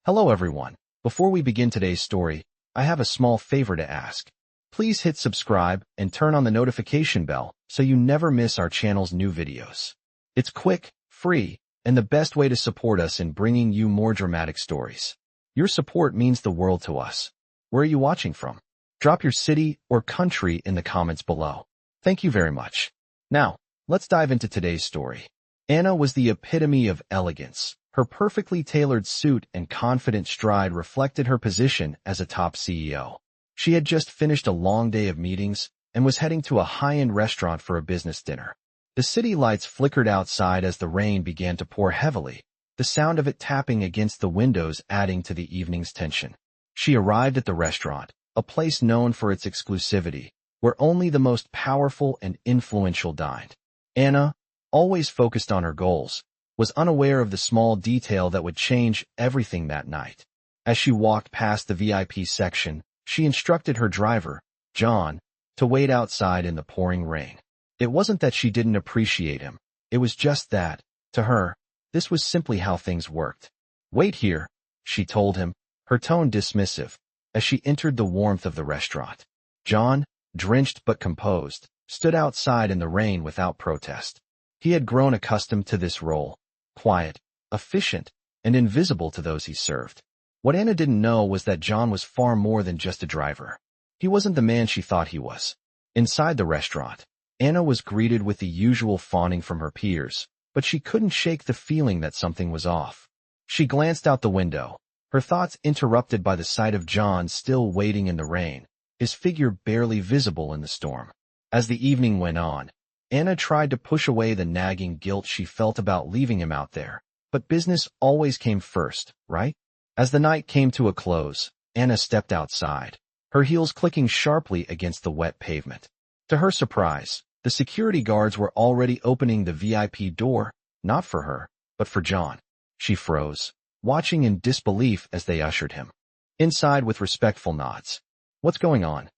Hello everyone. Before we begin today's story, I have a small favor to ask. Please hit subscribe and turn on the notification bell so you never miss our channel's new videos. It's quick, free, and the best way to support us in bringing you more dramatic stories. Your support means the world to us. Where are you watching from? Drop your city or country in the comments below. Thank you very much. Now, let's dive into today's story. Anna was the epitome of elegance. Her perfectly tailored suit and confident stride reflected her position as a top CEO. She had just finished a long day of meetings and was heading to a high-end restaurant for a business dinner. The city lights flickered outside as the rain began to pour heavily, the sound of it tapping against the windows adding to the evening's tension. She arrived at the restaurant, a place known for its exclusivity, where only the most powerful and influential dined. Anna, always focused on her goals, was unaware of the small detail that would change everything that night. As she walked past the VIP section, she instructed her driver, John, to wait outside in the pouring rain. It wasn't that she didn't appreciate him. It was just that, to her, this was simply how things worked. Wait here, she told him, her tone dismissive, as she entered the warmth of the restaurant. John, drenched but composed, stood outside in the rain without protest. He had grown accustomed to this role. Quiet, efficient, and invisible to those he served. What Anna didn't know was that John was far more than just a driver. He wasn't the man she thought he was. Inside the restaurant, Anna was greeted with the usual fawning from her peers, but she couldn't shake the feeling that something was off. She glanced out the window, her thoughts interrupted by the sight of John still waiting in the rain, his figure barely visible in the storm. As the evening went on, Anna tried to push away the nagging guilt she felt about leaving him out there, but business always came first, right? As the night came to a close, Anna stepped outside, her heels clicking sharply against the wet pavement. To her surprise, the security guards were already opening the VIP door, not for her, but for John. She froze, watching in disbelief as they ushered him inside with respectful nods. "What's going on?"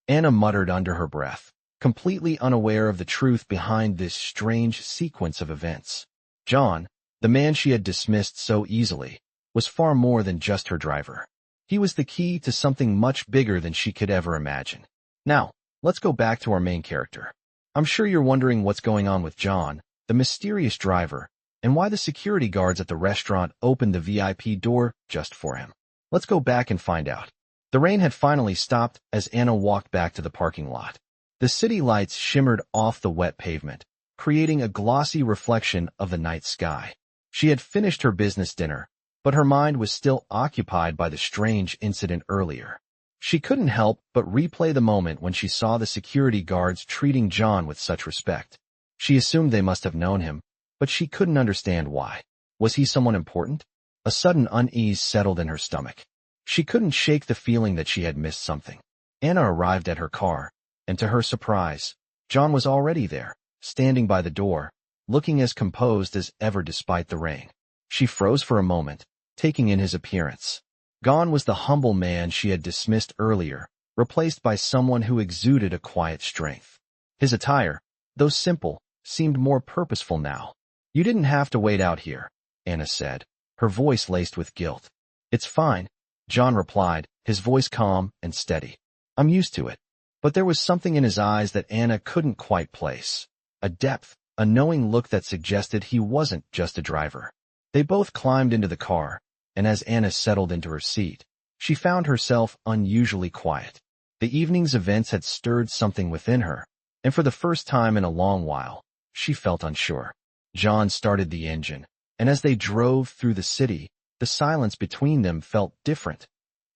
Anna muttered under her breath, completely unaware of the truth behind this strange sequence of events. John, the man she had dismissed so easily, was far more than just her driver. He was the key to something much bigger than she could ever imagine. Now, let's go back to our main character. I'm sure you're wondering what's going on with John, the mysterious driver, and why the security guards at the restaurant opened the VIP door just for him. Let's go back and find out. The rain had finally stopped as Anna walked back to the parking lot. The city lights shimmered off the wet pavement, creating a glossy reflection of the night sky. She had finished her business dinner, but her mind was still occupied by the strange incident earlier. She couldn't help but replay the moment when she saw the security guards treating John with such respect. She assumed they must have known him, but she couldn't understand why. Was he someone important? A sudden unease settled in her stomach. She couldn't shake the feeling that she had missed something. Anna arrived at her car, and to her surprise, John was already there, standing by the door, looking as composed as ever despite the rain. She froze for a moment, taking in his appearance. Gone was the humble man she had dismissed earlier, replaced by someone who exuded a quiet strength. His attire, though simple, seemed more purposeful now. "You didn't have to wait out here," Anna said, her voice laced with guilt. "It's fine," John replied, his voice calm and steady. "I'm used to it." But there was something in his eyes that Anna couldn't quite place. A depth, a knowing look that suggested he wasn't just a driver. They both climbed into the car, and as Anna settled into her seat, she found herself unusually quiet. The evening's events had stirred something within her, and for the first time in a long while, she felt unsure. John started the engine, and as they drove through the city, the silence between them felt different,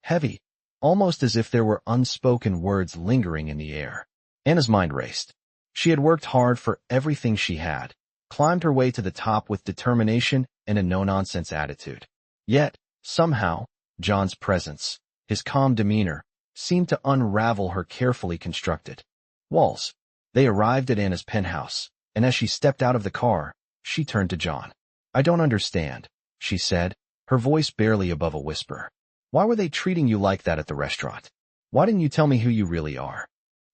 heavy, almost as if there were unspoken words lingering in the air. Anna's mind raced. She had worked hard for everything she had, climbed her way to the top with determination and a no-nonsense attitude. Yet, somehow, John's presence, his calm demeanor, seemed to unravel her carefully constructed walls. They arrived at Anna's penthouse, and as she stepped out of the car, she turned to John. "I don't understand," she said, her voice barely above a whisper. "Why were they treating you like that at the restaurant? Why didn't you tell me who you really are?"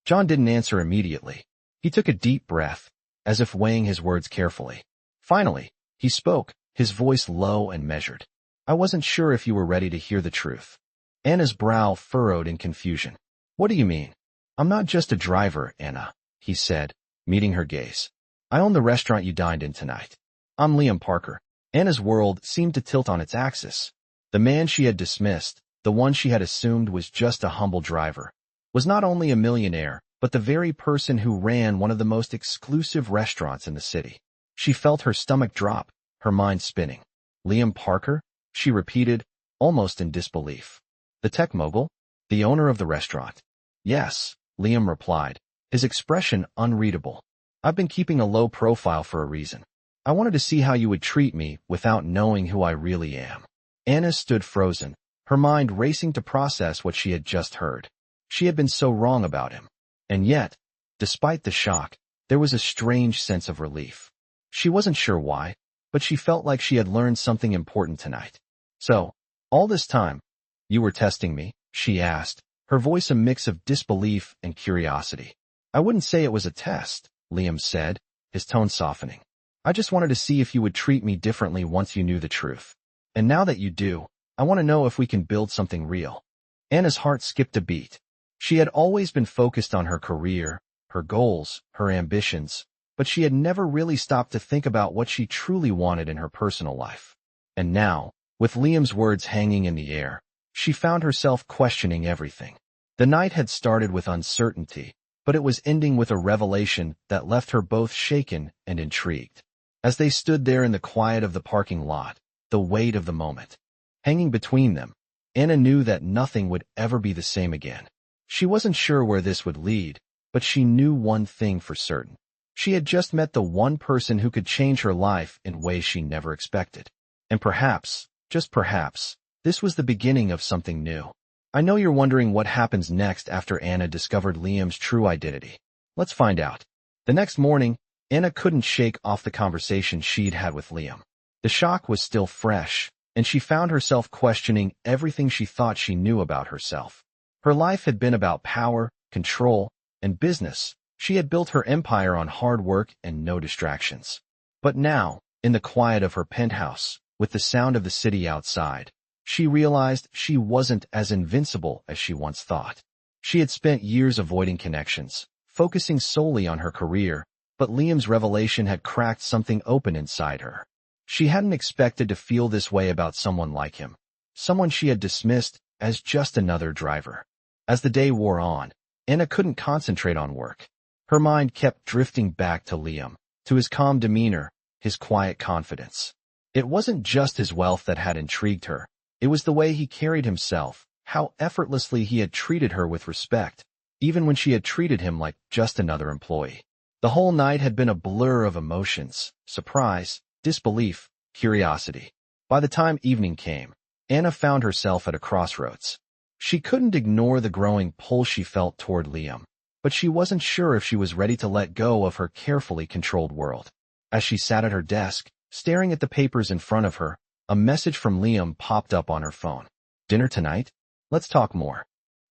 John didn't answer immediately. He took a deep breath, as if weighing his words carefully. Finally, he spoke, his voice low and measured. I wasn't sure if you were ready to hear the truth. Anna's brow furrowed in confusion. What do you mean? I'm not just a driver, Anna, he said, meeting her gaze. I own the restaurant you dined in tonight. I'm Liam Parker. Anna's world seemed to tilt on its axis. The man she had dismissed, the one she had assumed was just a humble driver, was not only a millionaire, but the very person who ran one of the most exclusive restaurants in the city. She felt her stomach drop, her mind spinning. Liam Parker? She repeated, almost in disbelief. The tech mogul? The owner of the restaurant? Yes, Liam replied, his expression unreadable. I've been keeping a low profile for a reason. I wanted to see how you would treat me without knowing who I really am. Anna stood frozen, her mind racing to process what she had just heard. She had been so wrong about him. And yet, despite the shock, there was a strange sense of relief. She wasn't sure why, but she felt like she had learned something important tonight. So, all this time, you were testing me? She asked, her voice a mix of disbelief and curiosity. I wouldn't say it was a test, Liam said, his tone softening. I just wanted to see if you would treat me differently once you knew the truth. And now that you do, I want to know if we can build something real. Anna's heart skipped a beat. She had always been focused on her career, her goals, her ambitions, but she had never really stopped to think about what she truly wanted in her personal life. And now, with Liam's words hanging in the air, she found herself questioning everything. The night had started with uncertainty, but it was ending with a revelation that left her both shaken and intrigued. As they stood there in the quiet of the parking lot, the weight of the moment hanging between them, Anna knew that nothing would ever be the same again. She wasn't sure where this would lead, but she knew one thing for certain. She had just met the one person who could change her life in ways she never expected. And perhaps, just perhaps, this was the beginning of something new. I know you're wondering what happens next after Anna discovered Liam's true identity. Let's find out. The next morning, Anna couldn't shake off the conversation she'd had with Liam. The shock was still fresh, and she found herself questioning everything she thought she knew about herself. Her life had been about power, control, and business. She had built her empire on hard work and no distractions. But now, in the quiet of her penthouse, with the sound of the city outside, she realized she wasn't as invincible as she once thought. She had spent years avoiding connections, focusing solely on her career, but Liam's revelation had cracked something open inside her. She hadn't expected to feel this way about someone like him, someone she had dismissed as just another driver. As the day wore on, Anna couldn't concentrate on work. Her mind kept drifting back to Liam, to his calm demeanor, his quiet confidence. It wasn't just his wealth that had intrigued her. It was the way he carried himself, how effortlessly he had treated her with respect, even when she had treated him like just another employee. The whole night had been a blur of emotions, surprise, disbelief, curiosity. By the time evening came, Anna found herself at a crossroads. She couldn't ignore the growing pull she felt toward Liam, but she wasn't sure if she was ready to let go of her carefully controlled world. As she sat at her desk, staring at the papers in front of her, a message from Liam popped up on her phone. Dinner tonight? Let's talk more.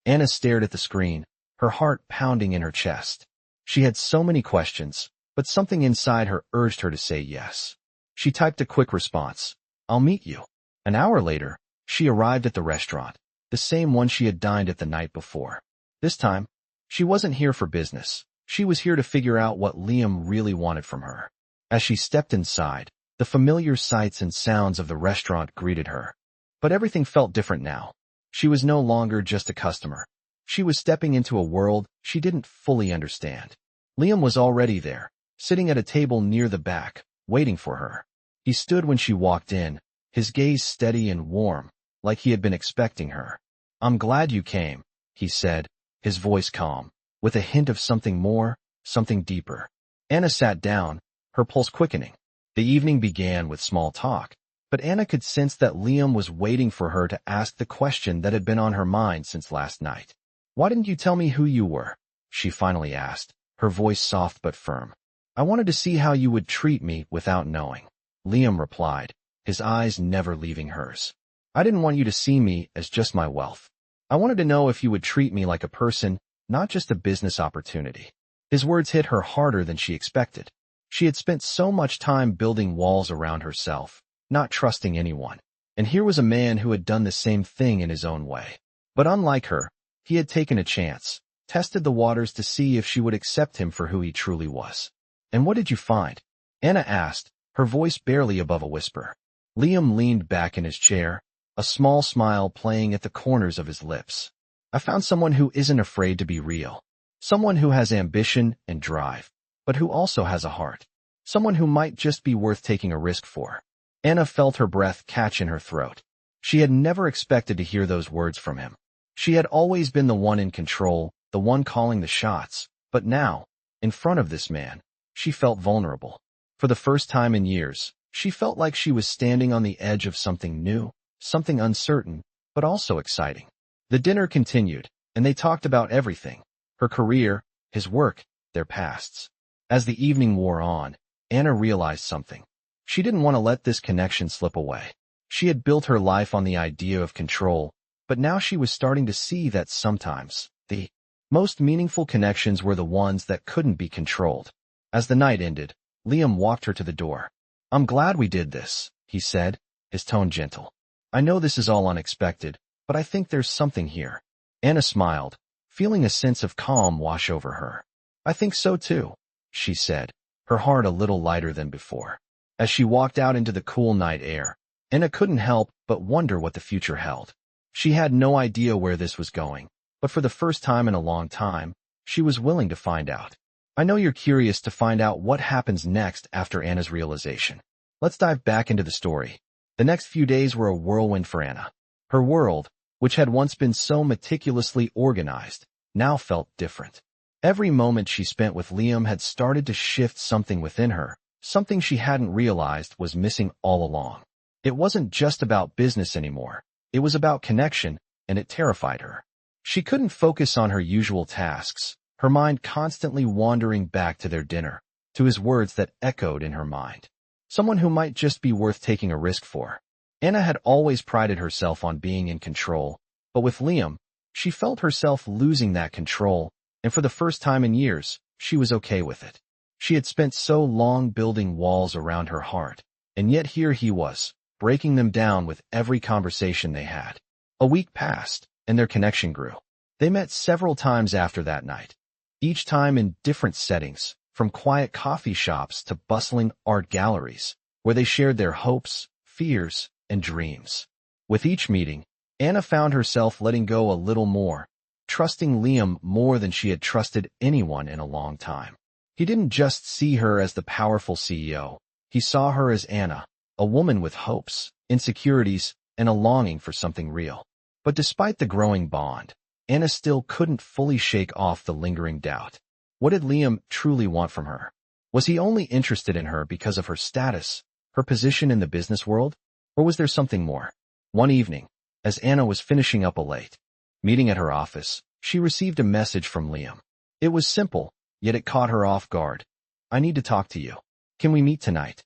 Anna stared at the screen, her heart pounding in her chest. She had so many questions, but something inside her urged her to say yes. She typed a quick response. I'll meet you. An hour later, she arrived at the restaurant, the same one she had dined at the night before. This time, she wasn't here for business. She was here to figure out what Liam really wanted from her. As she stepped inside, the familiar sights and sounds of the restaurant greeted her. But everything felt different now. She was no longer just a customer. She was stepping into a world she didn't fully understand. Liam was already there, sitting at a table near the back, waiting for her. He stood when she walked in, his gaze steady and warm, like he had been expecting her. I'm glad you came, he said, his voice calm, with a hint of something more, something deeper. Anna sat down, her pulse quickening. The evening began with small talk, but Anna could sense that Liam was waiting for her to ask the question that had been on her mind since last night. Why didn't you tell me who you were? She finally asked, her voice soft but firm. I wanted to see how you would treat me without knowing. Liam replied, his eyes never leaving hers. I didn't want you to see me as just my wealth. I wanted to know if you would treat me like a person, not just a business opportunity. His words hit her harder than she expected. She had spent so much time building walls around herself, not trusting anyone. And here was a man who had done the same thing in his own way. But unlike her, he had taken a chance, tested the waters to see if she would accept him for who he truly was. "And what did you find?" Anna asked, her voice barely above a whisper. Liam leaned back in his chair, a small smile playing at the corners of his lips. "I found someone who isn't afraid to be real. Someone who has ambition and drive, but who also has a heart. Someone who might just be worth taking a risk for." Anna felt her breath catch in her throat. She had never expected to hear those words from him. She had always been the one in control, the one calling the shots, but now, in front of this man, she felt vulnerable. For the first time in years, she felt like she was standing on the edge of something new, something uncertain, but also exciting. The dinner continued, and they talked about everything: her career, his work, their pasts. As the evening wore on, Anna realized something. She didn't want to let this connection slip away. She had built her life on the idea of control, but now she was starting to see that sometimes the most meaningful connections were the ones that couldn't be controlled. As the night ended, Liam walked her to the door. "I'm glad we did this," he said, his tone gentle. "I know this is all unexpected, but I think there's something here." Anna smiled, feeling a sense of calm wash over her. "I think so too," she said, her heart a little lighter than before. As she walked out into the cool night air, Anna couldn't help but wonder what the future held. She had no idea where this was going, but for the first time in a long time, she was willing to find out. I know you're curious to find out what happens next after Anna's realization. Let's dive back into the story. The next few days were a whirlwind for Anna. Her world, which had once been so meticulously organized, now felt different. Every moment she spent with Liam had started to shift something within her, something she hadn't realized was missing all along. It wasn't just about business anymore. It was about connection, and it terrified her. She couldn't focus on her usual tasks, her mind constantly wandering back to their dinner, to his words that echoed in her mind. Someone who might just be worth taking a risk for. Anna had always prided herself on being in control, but with Liam, she felt herself losing that control, and for the first time in years, she was okay with it. She had spent so long building walls around her heart, and yet here he was, breaking them down with every conversation they had. A week passed, and their connection grew. They met several times after that night, each time in different settings, from quiet coffee shops to bustling art galleries, where they shared their hopes, fears, and dreams. With each meeting, Anna found herself letting go a little more, trusting Liam more than she had trusted anyone in a long time. He didn't just see her as the powerful CEO. He saw her as Anna, a woman with hopes, insecurities, and a longing for something real. But despite the growing bond, Anna still couldn't fully shake off the lingering doubt. What did Liam truly want from her? Was he only interested in her because of her status, her position in the business world? Or was there something more? One evening, as Anna was finishing up a late meeting at her office, she received a message from Liam. It was simple, yet it caught her off guard. "I need to talk to you. Can we meet tonight?"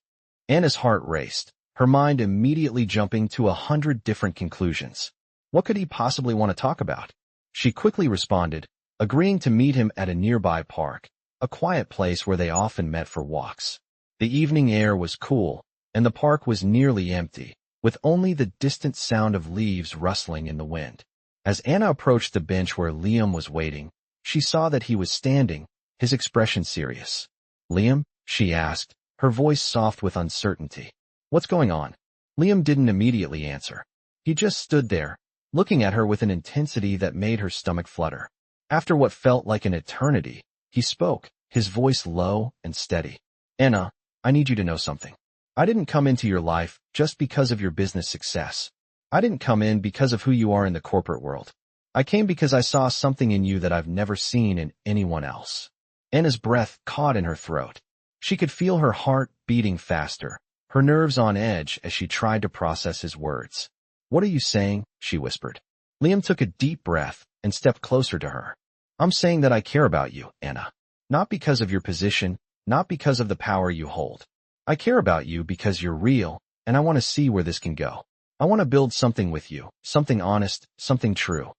Anna's heart raced, her mind immediately jumping to 100 different conclusions. What could he possibly want to talk about? She quickly responded, agreeing to meet him at a nearby park, a quiet place where they often met for walks. The evening air was cool, and the park was nearly empty, with only the distant sound of leaves rustling in the wind. As Anna approached the bench where Liam was waiting, she saw that he was standing, his expression serious. "Liam?" she asked, her voice soft with uncertainty. "What's going on?" Liam didn't immediately answer. He just stood there, looking at her with an intensity that made her stomach flutter. After what felt like an eternity, he spoke, his voice low and steady. "Anna, I need you to know something. I didn't come into your life just because of your business success. I didn't come in because of who you are in the corporate world. I came because I saw something in you that I've never seen in anyone else." Anna's breath caught in her throat. She could feel her heart beating faster, her nerves on edge as she tried to process his words. "What are you saying?" she whispered. Liam took a deep breath and stepped closer to her. "I'm saying that I care about you, Anna. Not because of your position, not because of the power you hold. I care about you because you're real, and I want to see where this can go. I want to build something with you, something honest, something true."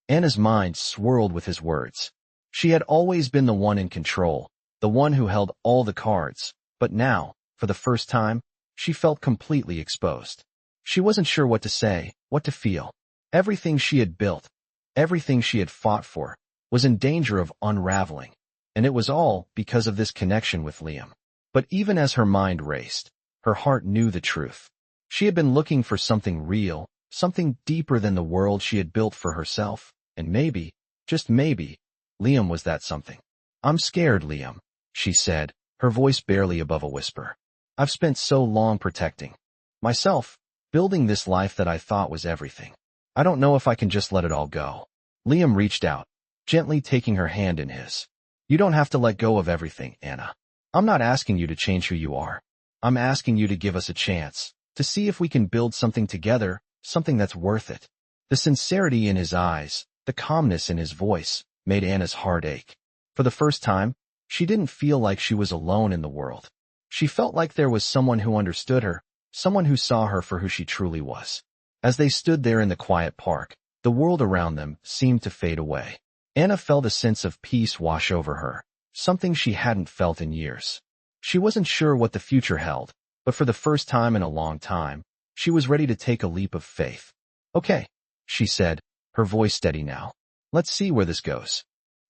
Anna's mind swirled with his words. She had always been the one in control, the one who held all the cards, but now, for the first time, she felt completely exposed. She wasn't sure what to say, what to feel. Everything she had built, everything she had fought for, was in danger of unraveling, and it was all because of this connection with Liam. But even as her mind raced, her heart knew the truth. She had been looking for something real, something deeper than the world she had built for herself, and maybe, just maybe, Liam was that something. "I'm scared, Liam," she said, her voice barely above a whisper. "I've spent so long protecting myself, building this life that I thought was everything. I don't know if I can just let it all go." Liam reached out, gently taking her hand in his. "You don't have to let go of everything, Anna. I'm not asking you to change who you are. I'm asking you to give us a chance, to see if we can build something together, something that's worth it." The sincerity in his eyes, the calmness in his voice, made Anna's heart ache. For the first time, she didn't feel like she was alone in the world. She felt like there was someone who understood her, someone who saw her for who she truly was. As they stood there in the quiet park, the world around them seemed to fade away. Anna felt a sense of peace wash over her, something she hadn't felt in years. She wasn't sure what the future held, but for the first time in a long time, she was ready to take a leap of faith. "Okay," she said, her voice steady now. "Let's see where this goes."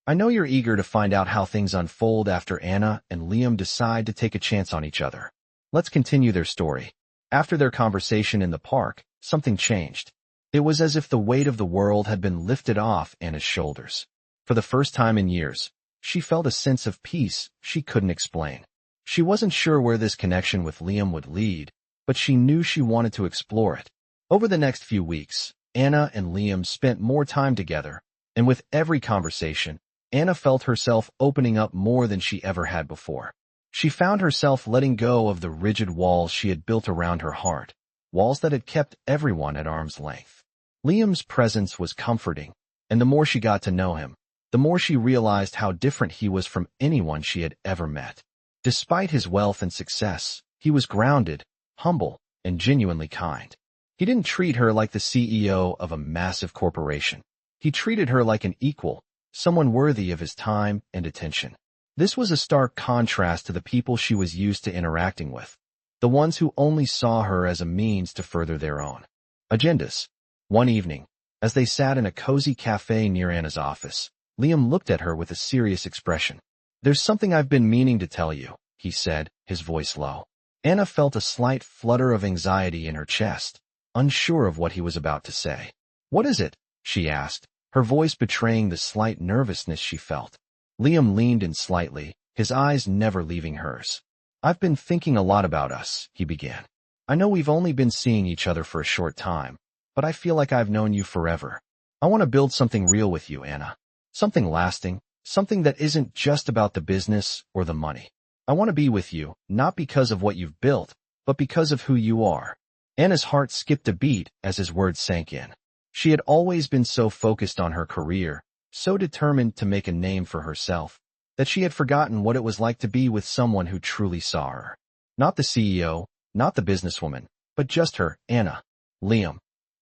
I know you're eager to find out how things unfold after Anna and Liam decide to take a chance on each other. Let's continue their story. After their conversation in the park, something changed. It was as if the weight of the world had been lifted off Anna's shoulders. For the first time in years, she felt a sense of peace she couldn't explain. She wasn't sure where this connection with Liam would lead, but she knew she wanted to explore it. Over the next few weeks, Anna and Liam spent more time together, and with every conversation, Anna felt herself opening up more than she ever had before. She found herself letting go of the rigid walls she had built around her heart, walls that had kept everyone at arm's length. Liam's presence was comforting, and the more she got to know him, the more she realized how different he was from anyone she had ever met. Despite his wealth and success, he was grounded, humble, and genuinely kind. He didn't treat her like the CEO of a massive corporation. He treated her like an equal, someone worthy of his time and attention. This was a stark contrast to the people she was used to interacting with, the ones who only saw her as a means to further their own agendas. One evening, as they sat in a cozy cafe near Anna's office, Liam looked at her with a serious expression. "There's something I've been meaning to tell you," he said, his voice low. Anna felt a slight flutter of anxiety in her chest, unsure of what he was about to say. "What is it?" she asked, her voice betraying the slight nervousness she felt. Liam leaned in slightly, his eyes never leaving hers. "I've been thinking a lot about us," he began. "I know we've only been seeing each other for a short time, but I feel like I've known you forever. I want to build something real with you, Anna. Something lasting, something that isn't just about the business or the money. I want to be with you, not because of what you've built, but because of who you are." Anna's heart skipped a beat as his words sank in. She had always been so focused on her career, so determined to make a name for herself, that she had forgotten what it was like to be with someone who truly saw her. Not the CEO, not the businesswoman, but just her, Anna. "Liam,"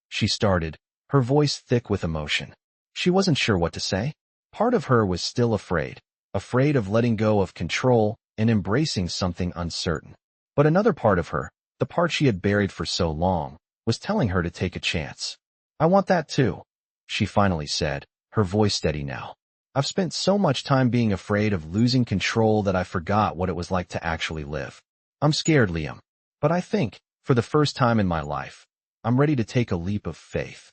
she started, her voice thick with emotion. She wasn't sure what to say. Part of her was still afraid of letting go of control and embracing something uncertain. But another part of her, the part she had buried for so long, was telling her to take a chance. "I want that too," she finally said, her voice steady now. "I've spent so much time being afraid of losing control that I forgot what it was like to actually live. I'm scared, Liam. But I think, for the first time in my life, I'm ready to take a leap of faith."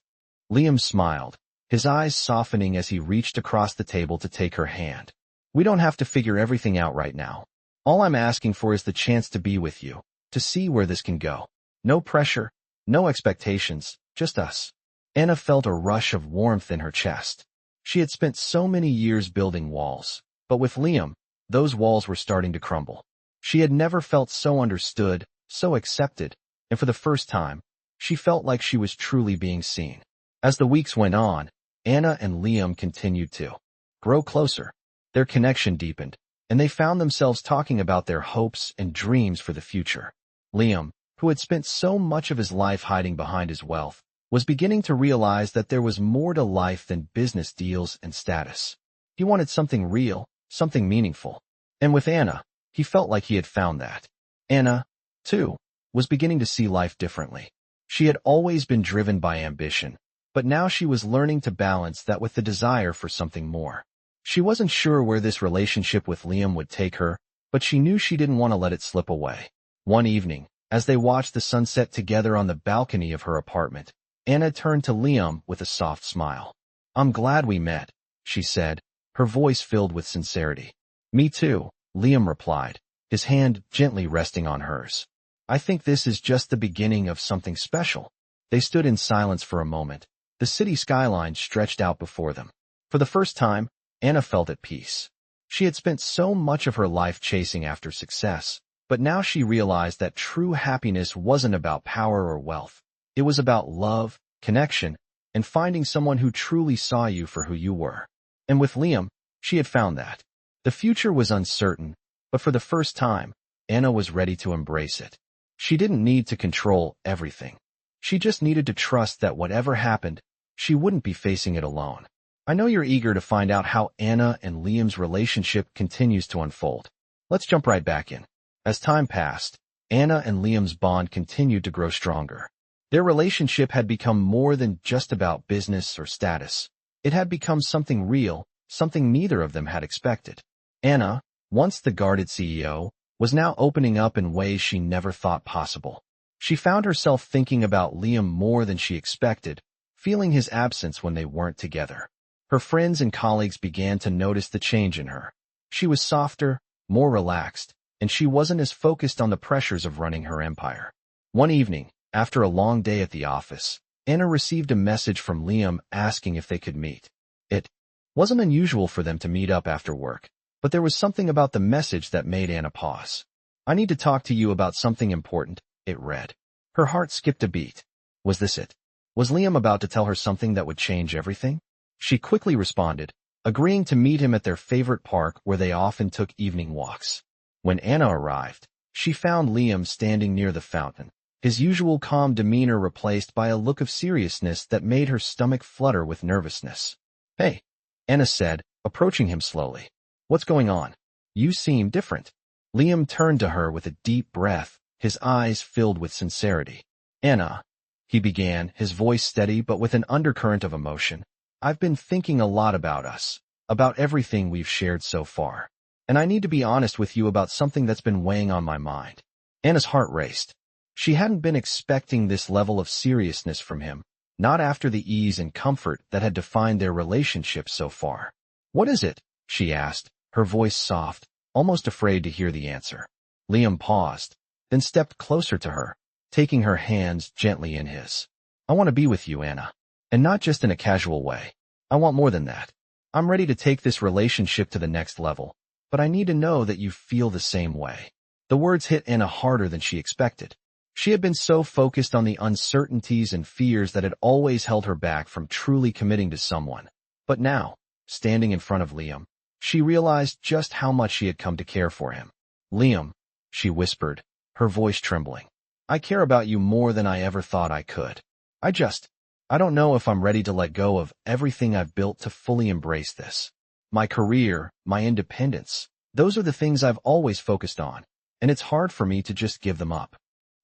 Liam smiled, his eyes softening as he reached across the table to take her hand. "We don't have to figure everything out right now. All I'm asking for is the chance to be with you, to see where this can go. No pressure, no expectations, just us." Anna felt a rush of warmth in her chest. She had spent so many years building walls, but with Liam, those walls were starting to crumble. She had never felt so understood, so accepted, and for the first time, she felt like she was truly being seen. As the weeks went on, Anna and Liam continued to grow closer. Their connection deepened, and they found themselves talking about their hopes and dreams for the future. Liam, who had spent so much of his life hiding behind his wealth, was beginning to realize that there was more to life than business deals and status. He wanted something real, something meaningful. And with Anna, he felt like he had found that. Anna, too, was beginning to see life differently. She had always been driven by ambition, but now she was learning to balance that with the desire for something more. She wasn't sure where this relationship with Liam would take her, but she knew she didn't want to let it slip away. One evening, as they watched the sunset together on the balcony of her apartment, Anna turned to Liam with a soft smile. "I'm glad we met," she said, her voice filled with sincerity. "Me too," Liam replied, his hand gently resting on hers. "I think this is just the beginning of something special." They stood in silence for a moment. The city skyline stretched out before them. For the first time, Anna felt at peace. She had spent so much of her life chasing after success, but now she realized that true happiness wasn't about power or wealth. It was about love, connection, and finding someone who truly saw you for who you were. And with Liam, she had found that. The future was uncertain, but for the first time, Anna was ready to embrace it. She didn't need to control everything. She just needed to trust that whatever happened, she wouldn't be facing it alone. I know you're eager to find out how Anna and Liam's relationship continues to unfold. Let's jump right back in. As time passed, Anna and Liam's bond continued to grow stronger. Their relationship had become more than just about business or status. It had become something real, something neither of them had expected. Anna, once the guarded CEO, was now opening up in ways she never thought possible. She found herself thinking about Liam more than she expected, feeling his absence when they weren't together. Her friends and colleagues began to notice the change in her. She was softer, more relaxed, and she wasn't as focused on the pressures of running her empire. One evening, after a long day at the office, Anna received a message from Liam asking if they could meet. It wasn't unusual for them to meet up after work, but there was something about the message that made Anna pause. "I need to talk to you about something important," it read. Her heart skipped a beat. Was this it? Was Liam about to tell her something that would change everything? She quickly responded, agreeing to meet him at their favorite park where they often took evening walks. When Anna arrived, she found Liam standing near the fountain, his usual calm demeanor replaced by a look of seriousness that made her stomach flutter with nervousness. "Hey," Anna said, approaching him slowly. "What's going on? You seem different." Liam turned to her with a deep breath, his eyes filled with sincerity. "Anna," he began, his voice steady but with an undercurrent of emotion, "I've been thinking a lot about us, about everything we've shared so far. And I need to be honest with you about something that's been weighing on my mind." Anna's heart raced. She hadn't been expecting this level of seriousness from him, not after the ease and comfort that had defined their relationship so far. "What is it?" she asked, her voice soft, almost afraid to hear the answer. Liam paused, then stepped closer to her, taking her hands gently in his. "I want to be with you, Anna. And not just in a casual way. I want more than that. I'm ready to take this relationship to the next level, but I need to know that you feel the same way." The words hit Anna harder than she expected. She had been so focused on the uncertainties and fears that had always held her back from truly committing to someone. But now, standing in front of Liam, she realized just how much she had come to care for him. "Liam," she whispered, her voice trembling, "I care about you more than I ever thought I could. I don't know if I'm ready to let go of everything I've built to fully embrace this. My career, my independence, those are the things I've always focused on, and it's hard for me to just give them up."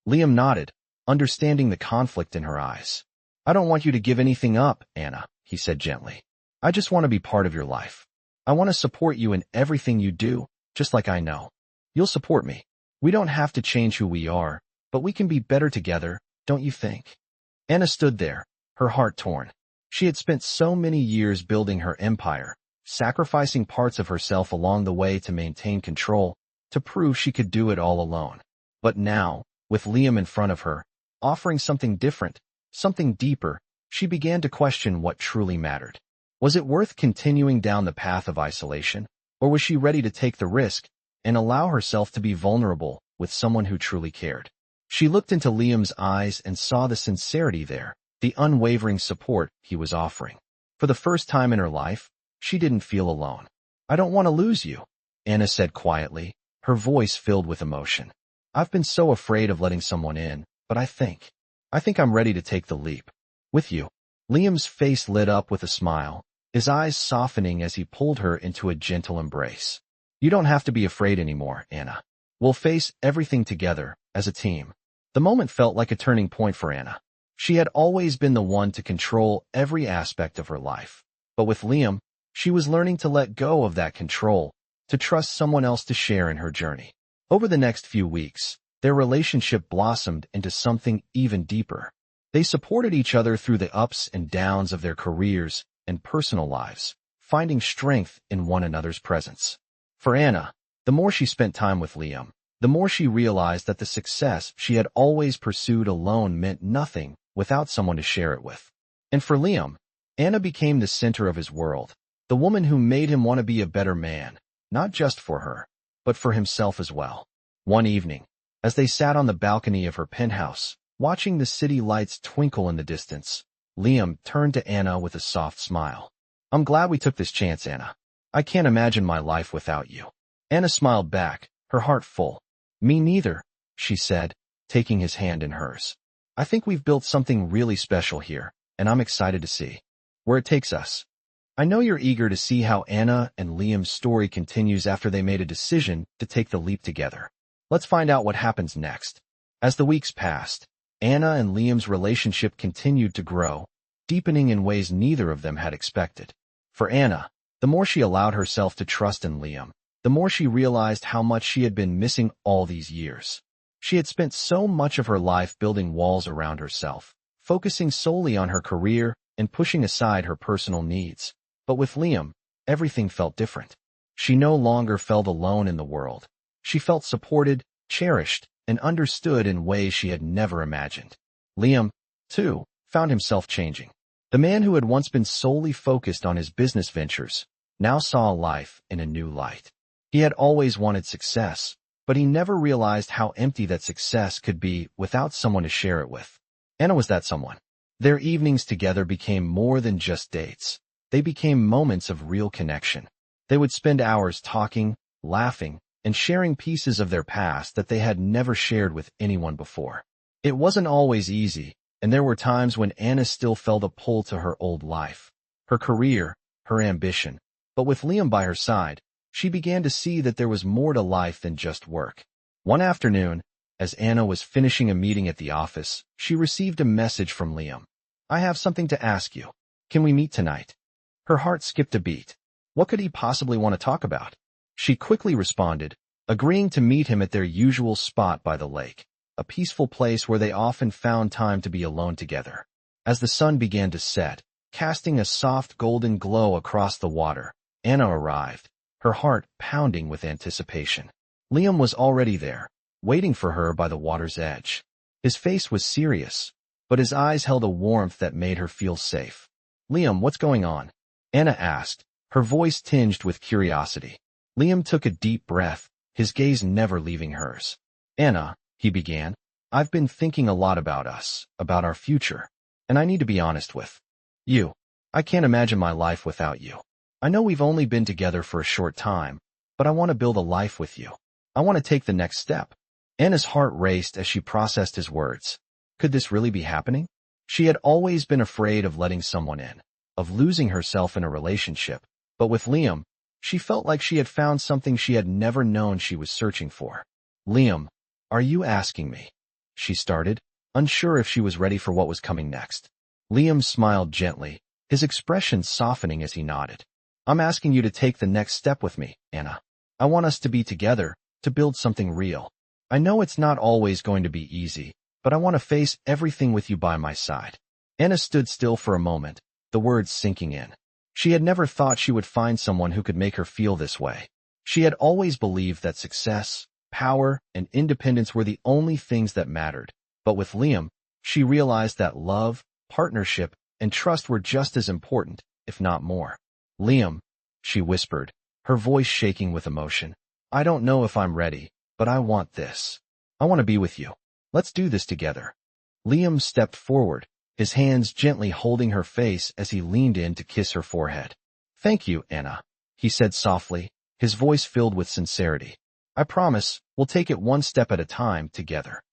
Liam nodded, understanding the conflict in her eyes. "I don't want you to give anything up, Anna," he said gently. "I just want to be part of your life. I want to support you in everything you do, just like I know you'll support me. We don't have to change who we are, but we can be better together, don't you think?" Anna stood there, her heart torn. She had spent so many years building her empire, sacrificing parts of herself along the way to maintain control, to prove she could do it all alone. But now, with Liam in front of her, offering something different, something deeper, she began to question what truly mattered. Was it worth continuing down the path of isolation, or was she ready to take the risk and allow herself to be vulnerable with someone who truly cared? She looked into Liam's eyes and saw the sincerity there, the unwavering support he was offering. For the first time in her life, she didn't feel alone. "I don't want to lose you," Anna said quietly, her voice filled with emotion. "I've been so afraid of letting someone in, but I think I'm ready to take the leap. With you." Liam's face lit up with a smile, his eyes softening as he pulled her into a gentle embrace. "You don't have to be afraid anymore, Anna. We'll face everything together, as a team." The moment felt like a turning point for Anna. She had always been the one to control every aspect of her life. But with Liam, she was learning to let go of that control, to trust someone else to share in her journey. Over the next few weeks, their relationship blossomed into something even deeper. They supported each other through the ups and downs of their careers and personal lives, finding strength in one another's presence. For Anna, the more she spent time with Liam, the more she realized that the success she had always pursued alone meant nothing without someone to share it with. And for Liam, Anna became the center of his world, the woman who made him want to be a better man, not just for her, but for himself as well. One evening, as they sat on the balcony of her penthouse, watching the city lights twinkle in the distance, Liam turned to Anna with a soft smile. "I'm glad we took this chance, Anna. I can't imagine my life without you." Anna smiled back, her heart full. "Me neither," she said, taking his hand in hers. "I think we've built something really special here, and I'm excited to see where it takes us." I know you're eager to see how Anna and Liam's story continues after they made a decision to take the leap together. Let's find out what happens next. As the weeks passed, Anna and Liam's relationship continued to grow, deepening in ways neither of them had expected. For Anna, the more she allowed herself to trust in Liam, the more she realized how much she had been missing all these years. She had spent so much of her life building walls around herself, focusing solely on her career and pushing aside her personal needs. But with Liam, everything felt different. She no longer felt alone in the world. She felt supported, cherished, and understood in ways she had never imagined. Liam, too, found himself changing. The man who had once been solely focused on his business ventures now saw life in a new light. He had always wanted success, but he never realized how empty that success could be without someone to share it with. Anna was that someone. Their evenings together became more than just dates. They became moments of real connection. They would spend hours talking, laughing, and sharing pieces of their past that they had never shared with anyone before. It wasn't always easy, and there were times when Anna still felt a pull to her old life, her career, her ambition. But with Liam by her side, she began to see that there was more to life than just work. One afternoon, as Anna was finishing a meeting at the office, she received a message from Liam. "I have something to ask you. Can we meet tonight?" Her heart skipped a beat. What could he possibly want to talk about? She quickly responded, agreeing to meet him at their usual spot by the lake, a peaceful place where they often found time to be alone together. As the sun began to set, casting a soft golden glow across the water, Anna arrived, her heart pounding with anticipation. Liam was already there, waiting for her by the water's edge. His face was serious, but his eyes held a warmth that made her feel safe. "Liam, what's going on?" Anna asked, her voice tinged with curiosity. Liam took a deep breath, his gaze never leaving hers. "Anna," he began, "I've been thinking a lot about us, about our future, and I need to be honest with you. I can't imagine my life without you. I know we've only been together for a short time, but I want to build a life with you. I want to take the next step." Anna's heart raced as she processed his words. Could this really be happening? She had always been afraid of letting someone in, of losing herself in a relationship, but with Liam, she felt like she had found something she had never known she was searching for. "Liam, are you asking me?" she started, unsure if she was ready for what was coming next. Liam smiled gently, his expression softening as he nodded. "I'm asking you to take the next step with me, Anna. I want us to be together, to build something real. I know it's not always going to be easy, but I want to face everything with you by my side." Anna stood still for a moment, the words sinking in. She had never thought she would find someone who could make her feel this way. She had always believed that success, power, and independence were the only things that mattered. But with Liam, she realized that love, partnership, and trust were just as important, if not more. "Liam," she whispered, her voice shaking with emotion, "I don't know if I'm ready, but I want this. I want to be with you. Let's do this together." Liam stepped forward, his hands gently holding her face as he leaned in to kiss her forehead. "Thank you, Anna," he said softly, his voice filled with sincerity. "I promise we'll take it one step at a time together."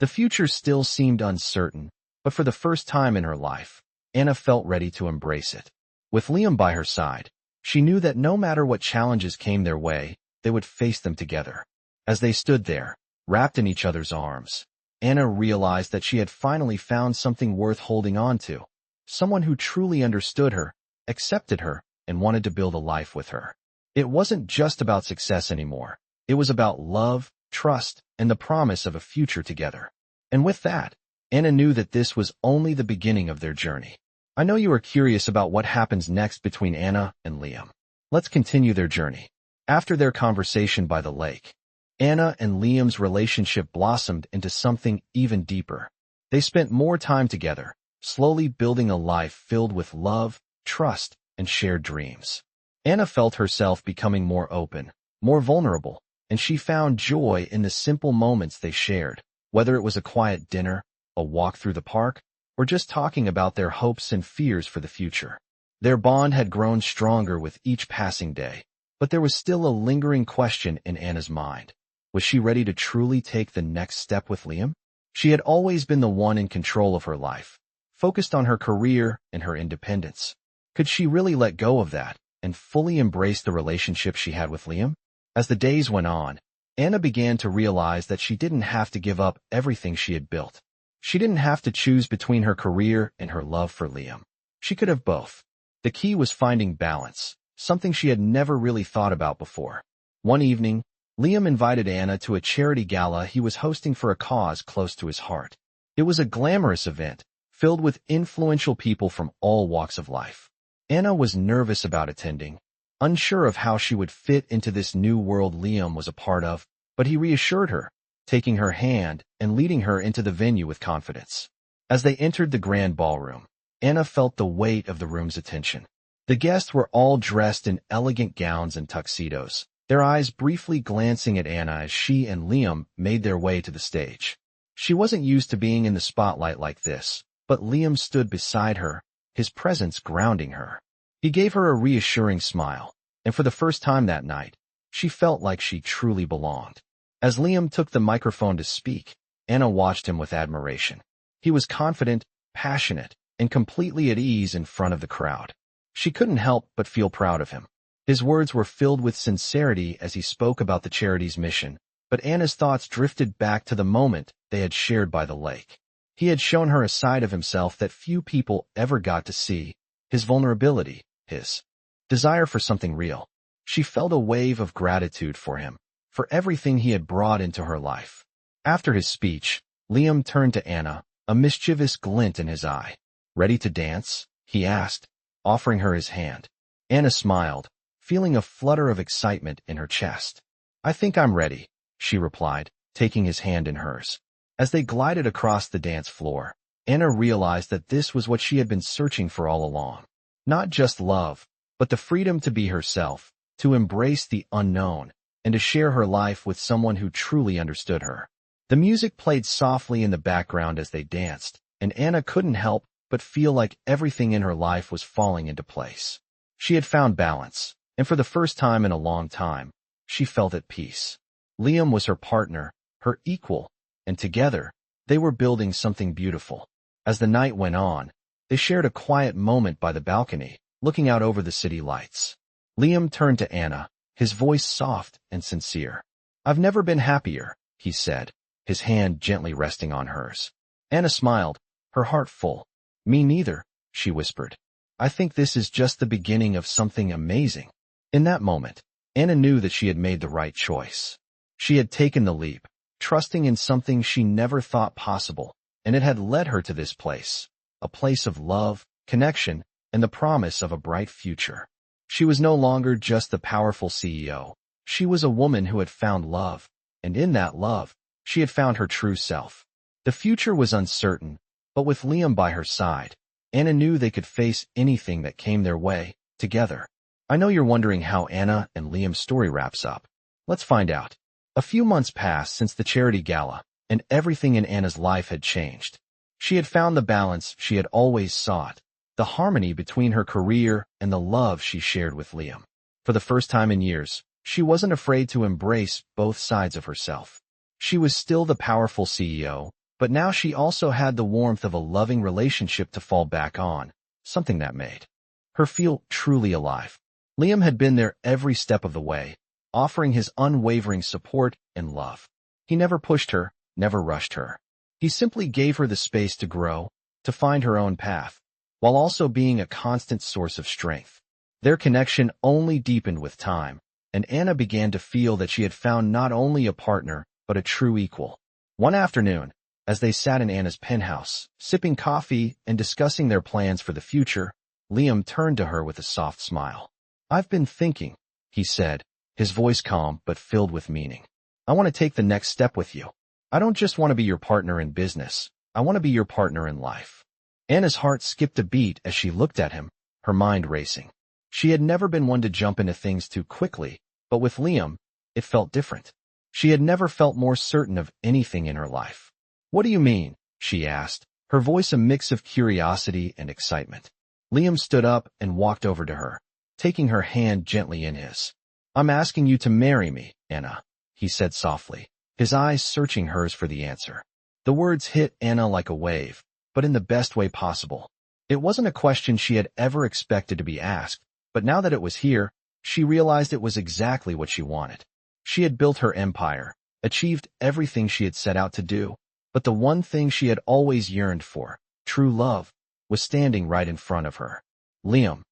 The future still seemed uncertain, but for the first time in her life, Anna felt ready to embrace it. With Liam by her side, she knew that no matter what challenges came their way, they would face them together. As they stood there, wrapped in each other's arms, Anna realized that she had finally found something worth holding on to. Someone who truly understood her, accepted her, and wanted to build a life with her. It wasn't just about success anymore. It was about love, trust, and the promise of a future together. And with that, Anna knew that this was only the beginning of their journey. I know you are curious about what happens next between Anna and Liam. Let's continue their journey. After their conversation by the lake, Anna and Liam's relationship blossomed into something even deeper. They spent more time together, slowly building a life filled with love, trust, and shared dreams. Anna felt herself becoming more open, more vulnerable, and she found joy in the simple moments they shared, whether it was a quiet dinner, a walk through the park, or just talking about their hopes and fears for the future. Their bond had grown stronger with each passing day, but there was still a lingering question in Anna's mind. Was she ready to truly take the next step with Liam? She had always been the one in control of her life, focused on her career and her independence. Could she really let go of that and fully embrace the relationship she had with Liam? As the days went on, Anna began to realize that she didn't have to give up everything she had built. She didn't have to choose between her career and her love for Liam. She could have both. The key was finding balance, something she had never really thought about before. One evening, Liam invited Anna to a charity gala he was hosting for a cause close to his heart. It was a glamorous event, filled with influential people from all walks of life. Anna was nervous about attending, unsure of how she would fit into this new world Liam was a part of, but he reassured her, taking her hand and leading her into the venue with confidence. As they entered the grand ballroom, Anna felt the weight of the room's attention. The guests were all dressed in elegant gowns and tuxedos, their eyes briefly glancing at Anna as she and Liam made their way to the stage. She wasn't used to being in the spotlight like this, but Liam stood beside her, his presence grounding her. He gave her a reassuring smile, and for the first time that night, she felt like she truly belonged. As Liam took the microphone to speak, Anna watched him with admiration. He was confident, passionate, and completely at ease in front of the crowd. She couldn't help but feel proud of him. His words were filled with sincerity as he spoke about the charity's mission, but Anna's thoughts drifted back to the moment they had shared by the lake. He had shown her a side of himself that few people ever got to see, his vulnerability, his desire for something real. She felt a wave of gratitude for him, for everything he had brought into her life. After his speech, Liam turned to Anna, a mischievous glint in his eye. "Ready to dance?" he asked, offering her his hand. Anna smiled, feeling a flutter of excitement in her chest. "I think I'm ready," she replied, taking his hand in hers. As they glided across the dance floor, Anna realized that this was what she had been searching for all along. Not just love, but the freedom to be herself, to embrace the unknown, and to share her life with someone who truly understood her. The music played softly in the background as they danced, and Anna couldn't help but feel like everything in her life was falling into place. She had found balance, and for the first time in a long time, she felt at peace. Liam was her partner, her equal, and together, they were building something beautiful. As the night went on, they shared a quiet moment by the balcony, looking out over the city lights. Liam turned to Anna, his voice soft and sincere. "I've never been happier," he said, his hand gently resting on hers. Anna smiled, her heart full. "Me neither," she whispered. "I think this is just the beginning of something amazing." In that moment, Anna knew that she had made the right choice. She had taken the leap, trusting in something she never thought possible, and it had led her to this place, a place of love, connection, and the promise of a bright future. She was no longer just the powerful CEO. She was a woman who had found love, and in that love, she had found her true self. The future was uncertain, but with Liam by her side, Anna knew they could face anything that came their way, together. I know you're wondering how Anna and Liam's story wraps up. Let's find out. A few months passed since the charity gala, and everything in Anna's life had changed. She had found the balance she had always sought, the harmony between her career and the love she shared with Liam. For the first time in years, she wasn't afraid to embrace both sides of herself. She was still the powerful CEO, but now she also had the warmth of a loving relationship to fall back on, something that made her feel truly alive. Liam had been there every step of the way, offering his unwavering support and love. He never pushed her, never rushed her. He simply gave her the space to grow, to find her own path, while also being a constant source of strength. Their connection only deepened with time, and Anna began to feel that she had found not only a partner, but a true equal. One afternoon, as they sat in Anna's penthouse, sipping coffee and discussing their plans for the future, Liam turned to her with a soft smile. "I've been thinking," he said, his voice calm but filled with meaning. "I want to take the next step with you. I don't just want to be your partner in business, I want to be your partner in life." Anna's heart skipped a beat as she looked at him, her mind racing. She had never been one to jump into things too quickly, but with Liam, it felt different. She had never felt more certain of anything in her life. "What do you mean?" she asked, her voice a mix of curiosity and excitement. Liam stood up and walked over to her, taking her hand gently in his. "I'm asking you to marry me, Anna," he said softly, his eyes searching hers for the answer. The words hit Anna like a wave, but in the best way possible. It wasn't a question she had ever expected to be asked, but now that it was here, she realized it was exactly what she wanted. She had built her empire, achieved everything she had set out to do, but the one thing she had always yearned for, true love, was standing right in front of her. "Liam,"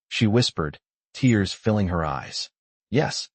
she whispered, tears filling her eyes. Yes,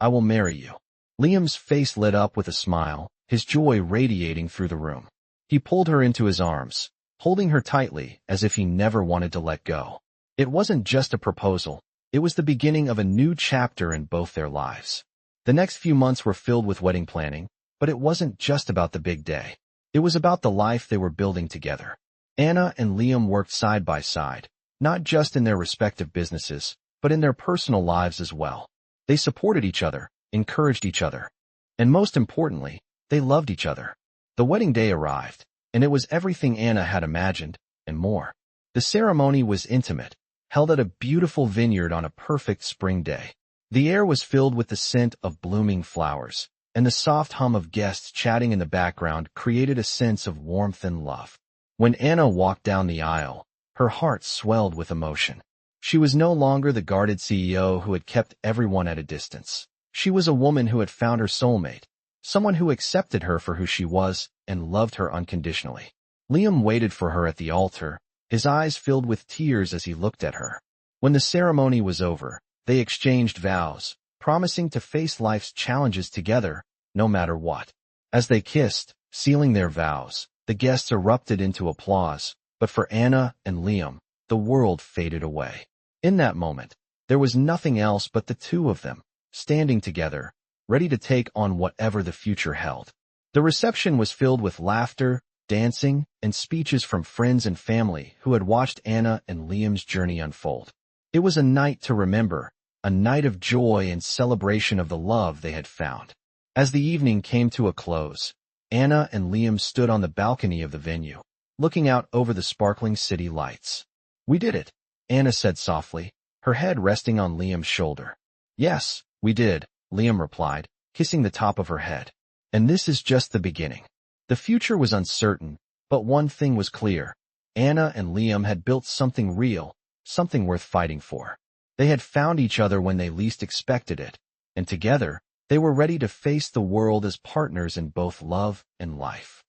I will marry you." Liam's face lit up with a smile, his joy radiating through the room. He pulled her into his arms, holding her tightly as if he never wanted to let go. It wasn't just a proposal, it was the beginning of a new chapter in both their lives. The next few months were filled with wedding planning, but it wasn't just about the big day. It was about the life they were building together. Anna and Liam worked side by side, not just in their respective businesses, but in their personal lives as well. They supported each other, encouraged each other, and most importantly, they loved each other. The wedding day arrived, and it was everything Anna had imagined, and more. The ceremony was intimate, held at a beautiful vineyard on a perfect spring day. The air was filled with the scent of blooming flowers, and the soft hum of guests chatting in the background created a sense of warmth and love. When Anna walked down the aisle, her heart swelled with emotion. She was no longer the guarded CEO who had kept everyone at a distance. She was a woman who had found her soulmate, someone who accepted her for who she was and loved her unconditionally. Liam waited for her at the altar, his eyes filled with tears as he looked at her. When the ceremony was over, they exchanged vows, promising to face life's challenges together, no matter what. As they kissed, sealing their vows, the guests erupted into applause, but for Anna and Liam, the world faded away. In that moment, there was nothing else but the two of them, standing together, ready to take on whatever the future held. The reception was filled with laughter, dancing, and speeches from friends and family who had watched Anna and Liam's journey unfold. It was a night to remember, a night of joy and celebration of the love they had found. As the evening came to a close, Anna and Liam stood on the balcony of the venue, looking out over the sparkling city lights. "We did it," Anna said softly, her head resting on Liam's shoulder. "Yes, we did," Liam replied, kissing the top of her head. "And this is just the beginning." The future was uncertain, but one thing was clear. Anna and Liam had built something real, something worth fighting for. They had found each other when they least expected it, and together, they were ready to face the world as partners in both love and life.